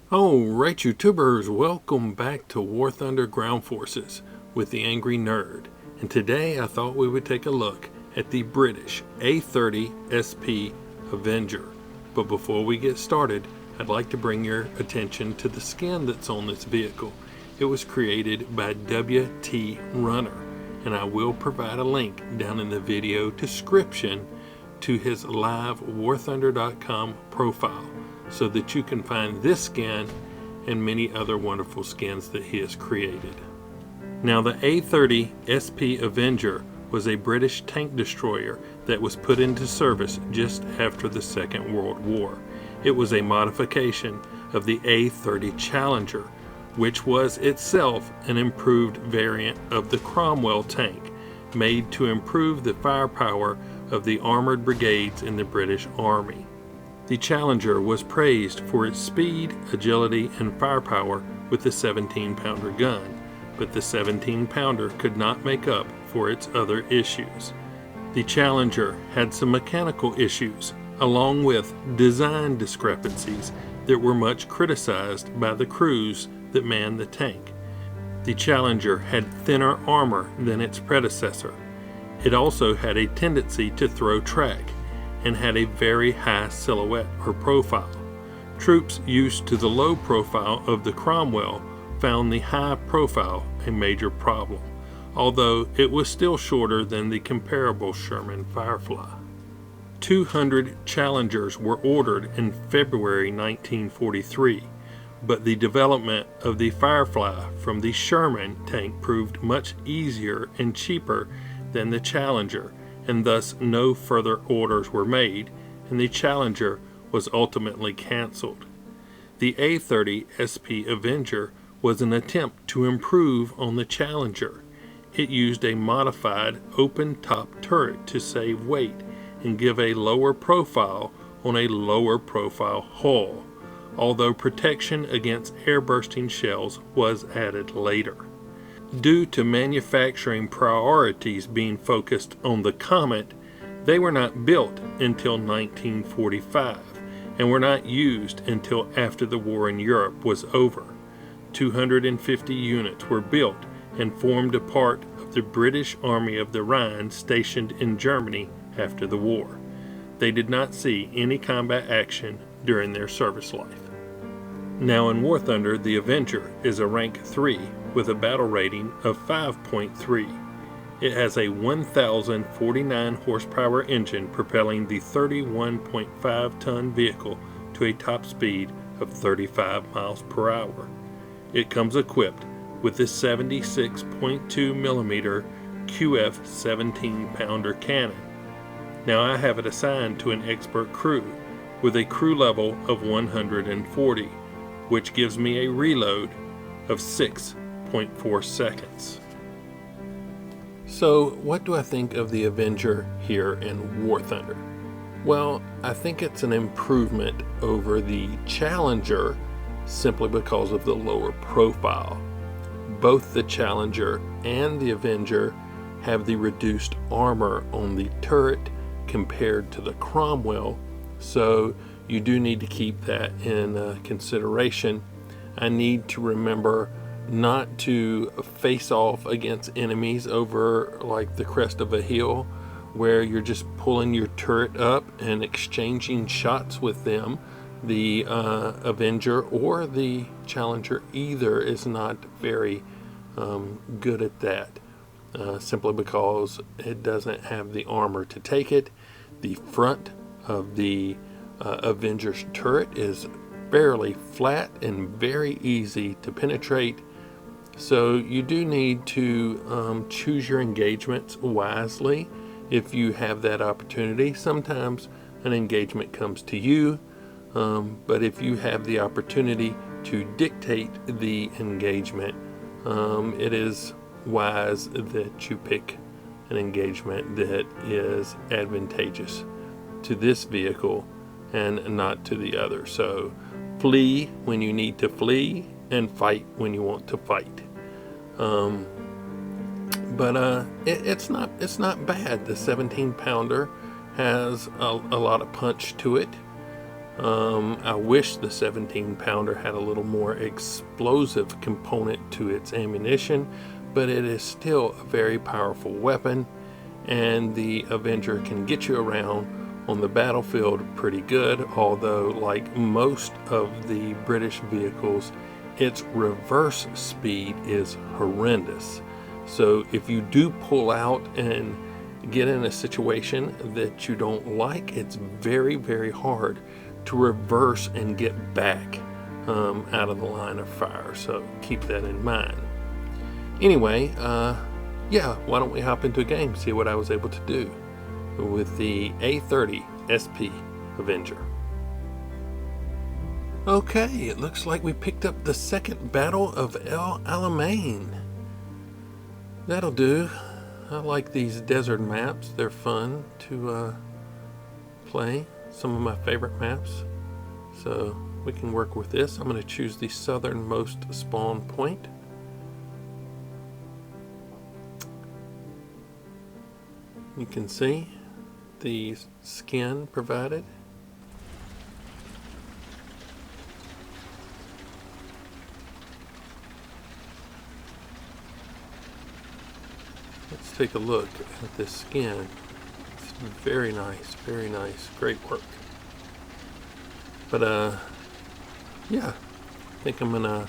Alright, YouTubers, welcome back to War Thunder Ground Forces with the Angry Nerd. And today I thought we would take a look at the British A30 SP Avenger. But before we get started, I'd like to bring your attention to the skin that's on this vehicle. It was created by WT Runner, and I will provide a link down in the video description to his live warthunder.com profile, so that you can find this skin and many other wonderful skins that he has created. Now, the A30 SP Avenger was a British tank destroyer that was put into service just after the Second World War. It was a modification of the A30 Challenger, which was itself an improved variant of the Cromwell tank, made to improve the firepower of the armored brigades in the British Army. The Challenger was praised for its speed, agility, and firepower with the 17-pounder gun, but the 17-pounder could not make up for its other issues. The Challenger had some mechanical issues, along with design discrepancies that were much criticized by the crews that manned the tank. The Challenger had thinner armor than its predecessor. It also had a tendency to throw track, and had a very high silhouette or profile. Troops used to the low profile of the Cromwell found the high profile a major problem, although it was still shorter than the comparable Sherman Firefly. 200 Challengers were ordered in February 1943, but the development of the Firefly from the Sherman tank proved much easier and cheaper than the Challenger, and thus no further orders were made, and the Challenger was ultimately cancelled. The A30 SP Avenger was an attempt to improve on the Challenger. It used a modified open-top turret to save weight and give a lower profile on a lower profile hull, although protection against air-bursting shells was added later. Due to manufacturing priorities being focused on the Comet, they were not built until 1945 and were not used until after the war in Europe was over. 250 units were built and formed a part of the British Army of the Rhine stationed in Germany after the war. They did not see any combat action during their service life. Now, in War Thunder, the Avenger is a rank 3 with a battle rating of 5.3. It has a 1,049 horsepower engine propelling the 31.5-ton vehicle to a top speed of 35 miles per hour. It comes equipped with the 76.2 millimeter QF 17-pounder cannon. Now, I have it assigned to an expert crew with a crew level of 140, which gives me a reload of 6.4 seconds. So, what do I think of the Avenger here in War Thunder? Well, I think it's an improvement over the Challenger simply because of the lower profile. Both the Challenger and the Avenger have the reduced armor on the turret compared to the Cromwell, so you do need to keep that in consideration. I need to remember not to face off against enemies over like the crest of a hill where you're just pulling your turret up and exchanging shots with them. The Avenger or the Challenger either is not very good at that, simply because it doesn't have the armor to take it. The front of the Avenger's turret is fairly flat and very easy to penetrate, so you do need to choose your engagements wisely if you have that opportunity. Sometimes an engagement comes to you, but if you have the opportunity to dictate the engagement, it is wise that you pick an engagement that is advantageous to this vehicle and not to the other. So flee when you need to flee and fight when you want to fight. It's not bad. The 17-pounder has a lot of punch to it. I wish the 17-pounder had a little more explosive component to its ammunition, but it is still a very powerful weapon, and the Avenger can get you around on the battlefield pretty good, although like most of the British vehicles, its reverse speed is horrendous. So if you do pull out and get in a situation that you don't like, it's very, very hard to reverse and get back out of the line of fire. So keep that in mind. Anyway, yeah, why don't we hop into a game, see what I was able to do with the A30 SP Avenger. Okay, it looks like we picked up the second battle of El Alamein. That'll do. I like these desert maps. They're fun to play. Some of my favorite maps. So we can work with this. I'm going to choose the southernmost spawn point. You can see the skin provided. Let's take a look at this skin. It's very nice, great work. But yeah, I think I'm gonna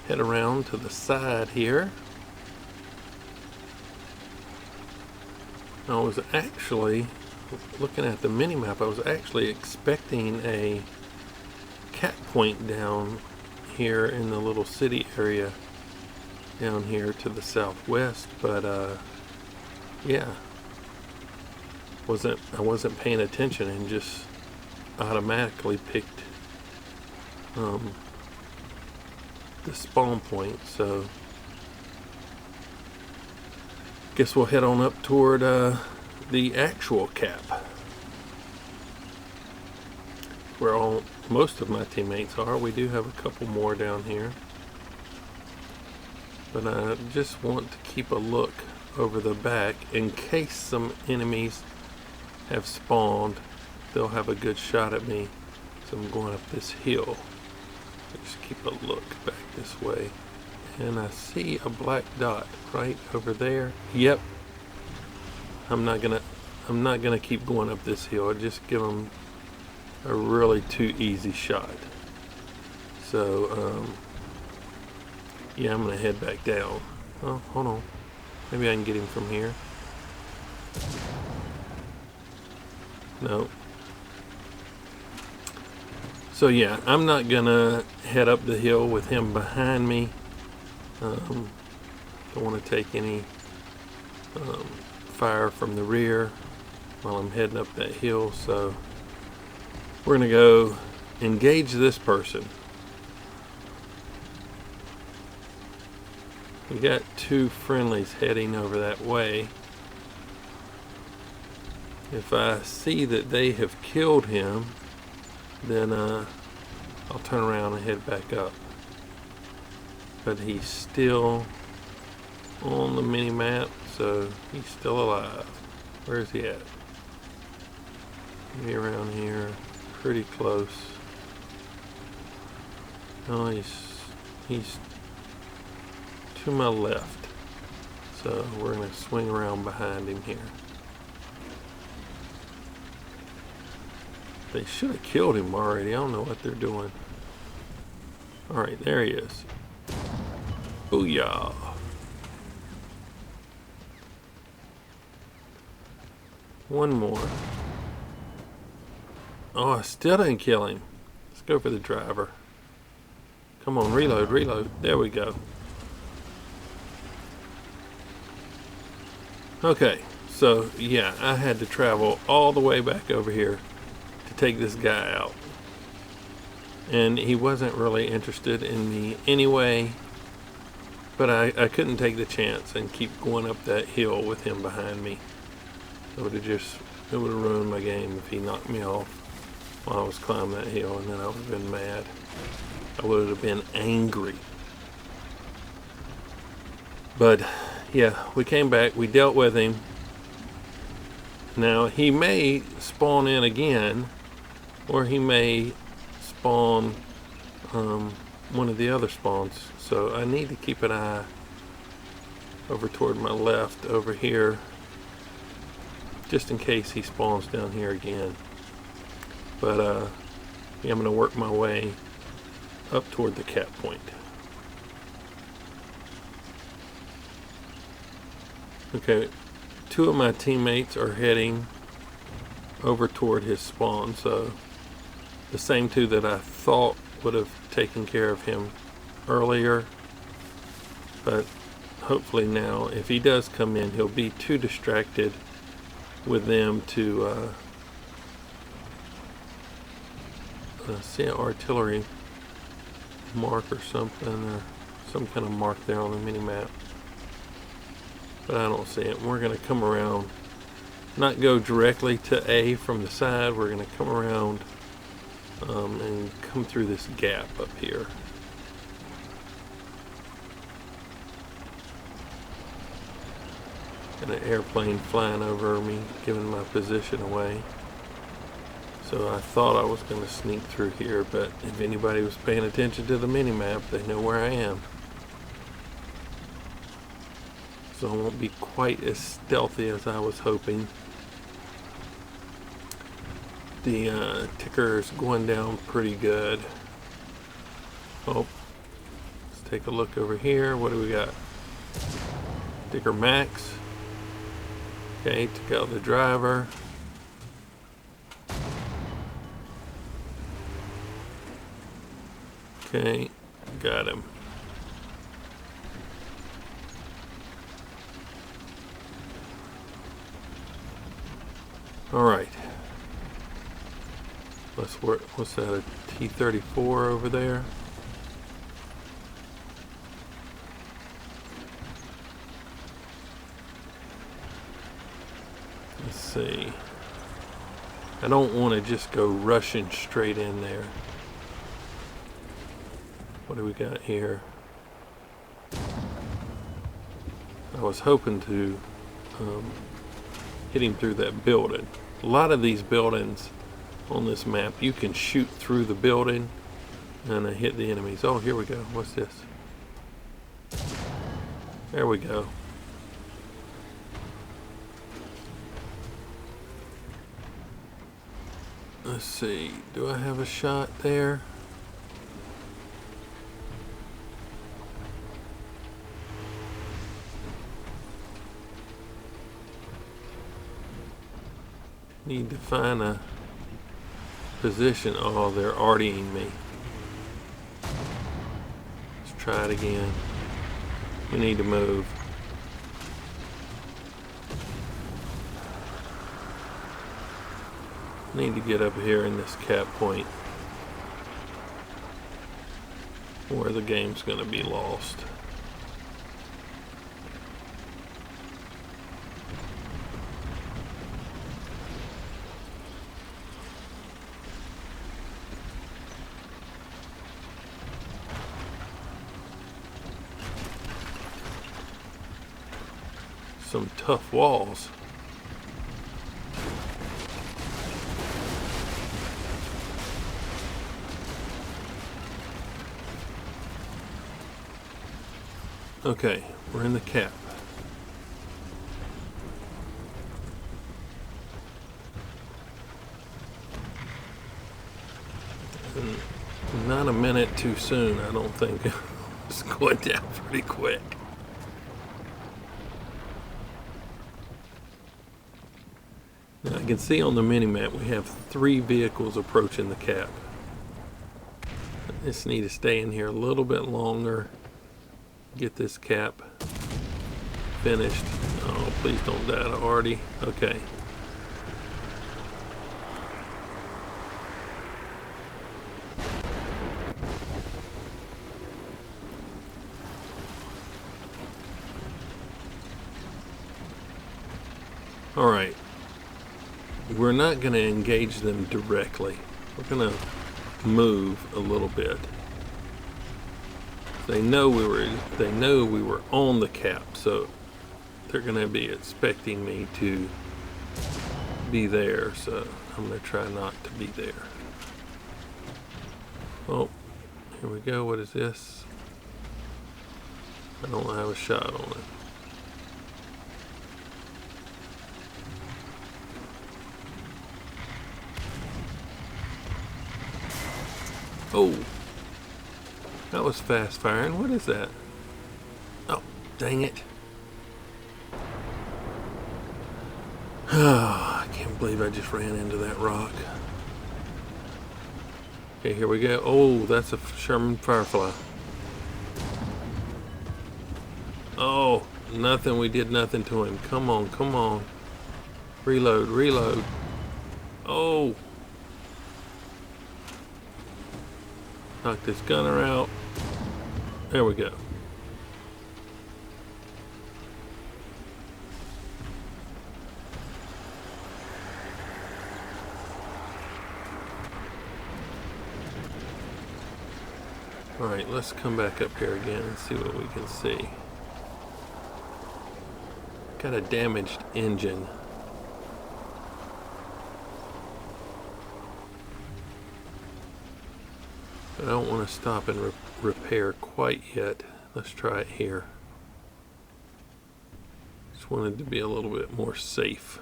head around to the side here. I was actually looking at the mini-map. I was actually expecting a cap point down here in the little city area down here to the southwest, but yeah, I wasn't paying attention and just automatically picked the spawn point. So guess we'll head on up toward the actual cap, where most of my teammates are. We do have a couple more down here, but I just want to keep a look over the back in case some enemies have spawned. They'll have a good shot at me. So I'm going up this hill. Just keep a look back this way. And I see a black dot right over there. Yep. I'm not gonna keep going up this hill. I just give them a really too easy shot. So yeah, I'm gonna head back down. Oh, hold on. Maybe I can get him from here. No. So yeah, I'm not gonna head up the hill with him behind me. Don't want to take any fire from the rear while I'm heading up that hill. So we're gonna go engage this person. We got two friendlies heading over that way. If I see that they have killed him, then I'll turn around and head back up. But he's still on the mini map, so he's still alive. Where's he at? Maybe around here, pretty close. No, he's to my left, so we're gonna swing around behind him here. They should have killed him already. I don't know what they're doing. Alright, there he is. Booyah. One more. Oh, I still didn't kill him. Let's go for the driver. Come on, reload, reload. There we go. Okay, so yeah, I had to travel all the way back over here to take this guy out. And he wasn't really interested in me anyway, but I couldn't take the chance and keep going up that hill with him behind me. It would have ruined my game if he knocked me off while I was climbing that hill, and then I would have been mad. I would have been angry. But yeah, we came back, we dealt with him. Now he may spawn in again, or he may spawn one of the other spawns. So I need to keep an eye over toward my left over here, just in case he spawns down here again. But yeah, I'm going to work my way up toward the cap point. Okay, two of my teammates are heading over toward his spawn, so the same two that I thought would have taken care of him earlier. But hopefully now, if he does come in, he'll be too distracted with them to see an artillery mark or something, or some kind of mark there on the mini-map. But I don't see it. We're going to come around, not go directly to A from the side. We're going to come around and come through this gap up here. Got an airplane flying over me, giving my position away. So I thought I was going to sneak through here, but if anybody was paying attention to the mini-map, they know where I am. So I won't be quite as stealthy as I was hoping. The ticker is going down pretty good. Oh, let's take a look over here. What do we got? Ticker max. Okay, took out the driver. Okay, got him. All right. Let's work. What's that? A T-34 over there. Let's see. I don't want to just go rushing straight in there. What do we got here? I was hoping to hit him through that building. A lot of these buildings on this map, you can shoot through the building and hit the enemies. Oh, here we go. What's this? There we go. Let's see. Do I have a shot there? Need to find a position. Oh, they're artying me. Let's try it again. We need to move. Need to get up here in this cap point where the game's going to be lost. Some tough walls. Okay, we're in the cap. And not a minute too soon, I don't think. It's going down pretty quick. Now I can see on the mini-map we have 3 vehicles approaching the cap. I just need to stay in here a little bit longer. Get this cap finished. Oh, please don't die to Artie. Okay. All right. We're not going to engage them directly. We're going to move a little bit. They know we were on the cap, so they're going to be expecting me to be there, so I'm going to try not to be there. Oh, here we go. What is this? I don't have a shot on it. Oh, that was fast firing. What is that? Oh, dang it. I can't believe I just ran into that rock. Okay, here we go. Oh, that's a Sherman Firefly. Oh, nothing. We did nothing to him. Come on, come on. Reload, reload. Oh. Knock this gunner out. There we go. Alright, let's come back up here again and see what we can see. Got a damaged engine. But I don't want to stop and repair quite yet. Let's try it here. Just wanted to be a little bit more safe.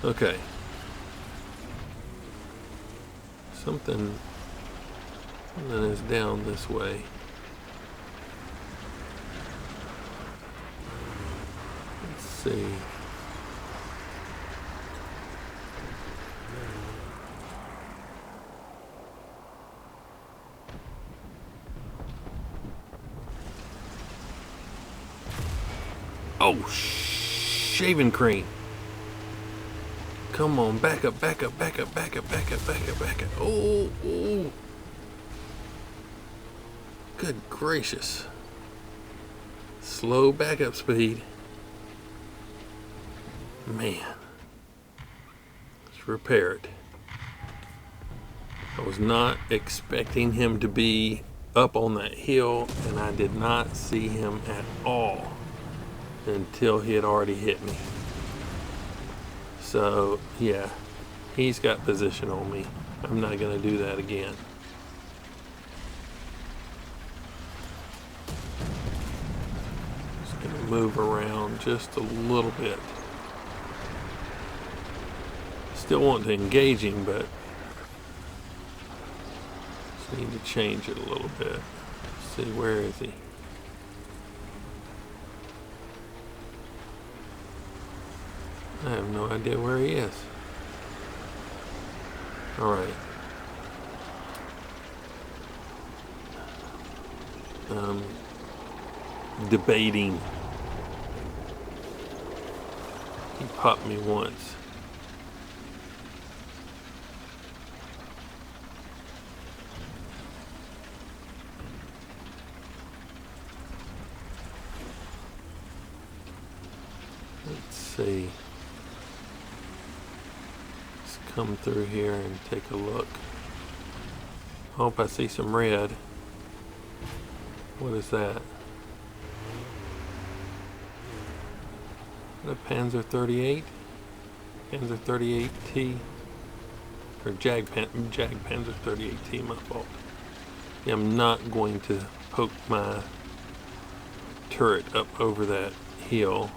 Okay. Something is down this way. Let's see. Oh, shaving cream. Come on, back up, back up, back up, back up, back up, back up, back up. Oh, oh. Good gracious. Slow backup speed. Man. Let's repair it. I was not expecting him to be up on that hill, and I did not see him at all until he had already hit me. So, yeah, he's got position on me. I'm not going to do that again. Just going to move around just a little bit. Still want to engage him, but just need to change it a little bit. Let's see, where is he? I have no idea where he is. Alright. Debating. He popped me once. Let's see. Come through here and take a look. Hope I see some red. What is that? A Panzer 38? Panzer 38T? Or Jag Panzer 38T, my fault. Yeah, I'm not going to poke my turret up over that hill.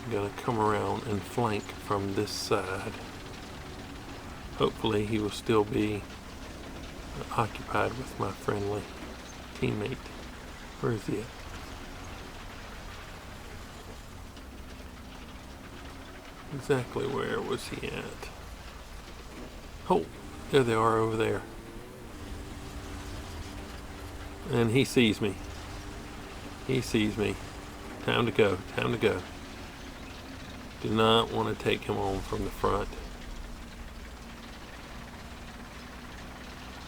I'm gonna come around and flank from this side. Hopefully he will still be occupied with my friendly teammate. Where is he at? Exactly where was he at? Oh, there they are over there. And he sees me. He sees me. Time to go, time to go. Do not want to take him on from the front.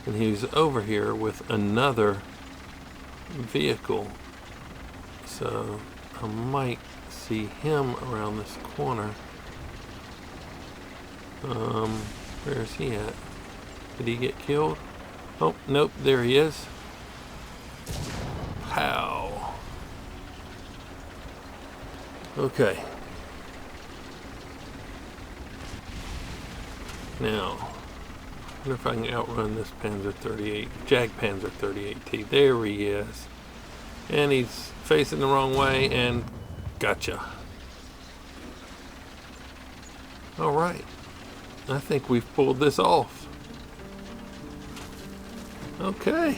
And he's over here with another vehicle, so I might see him around this corner. Where is he at? Did he get killed? Oh, nope, there he is. Pow. Okay. Now, I wonder if I can outrun this Panzer 38, Jag Panzer 38T. There he is. And he's facing the wrong way, and gotcha. Alright. I think we've pulled this off. Okay.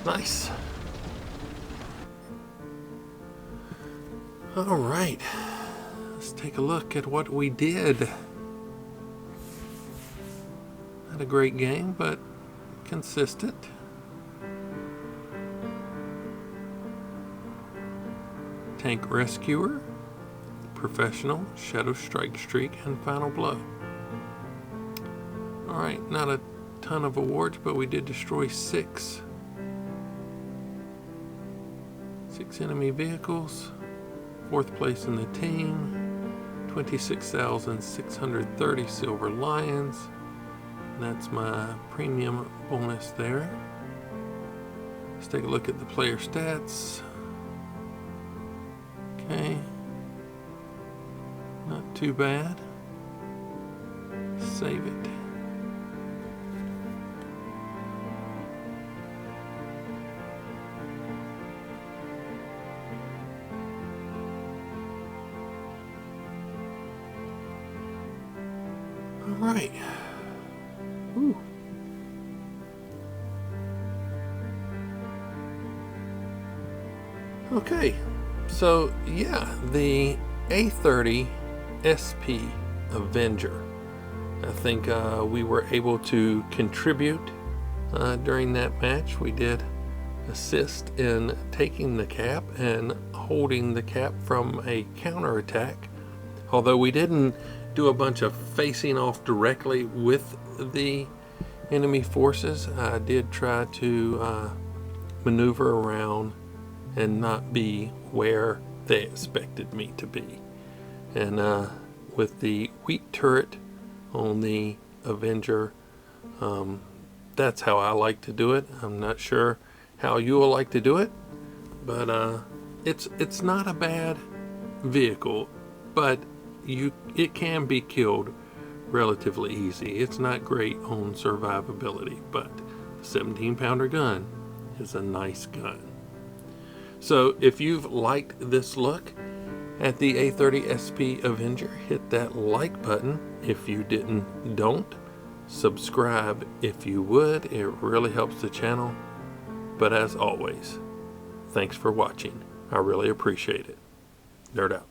Nice. Alright. Let's take a look at what we did. Not a great game, but consistent. Tank Rescuer, Professional, Shadow Strike Streak, and Final Blow. Alright, not a ton of awards, but we did destroy 6 enemy vehicles. 4th place in the team. 26,630 Silver Lions. That's my premium bonus there. Let's take a look at the player stats. Okay. Not too bad. Save it. All right. Ooh. Okay, so yeah, the A30 SP Avenger. I think we were able to contribute during that match. We did assist in taking the cap and holding the cap from a counterattack. Although we didn't do a bunch of facing off directly with the enemy forces, I did try to maneuver around and not be where they expected me to be. And with the wheat turret on the Avenger, that's how I like to do it. I'm not sure how you will like to do it, but it's not a bad vehicle, but it can be killed relatively easy. It's not great on survivability, but the 17-pounder gun is a nice gun. So if you've liked this look at the A30 SP Avenger, hit that like button. If you don't. Subscribe if you would. It really helps the channel. But as always, thanks for watching. I really appreciate it. Nerd out.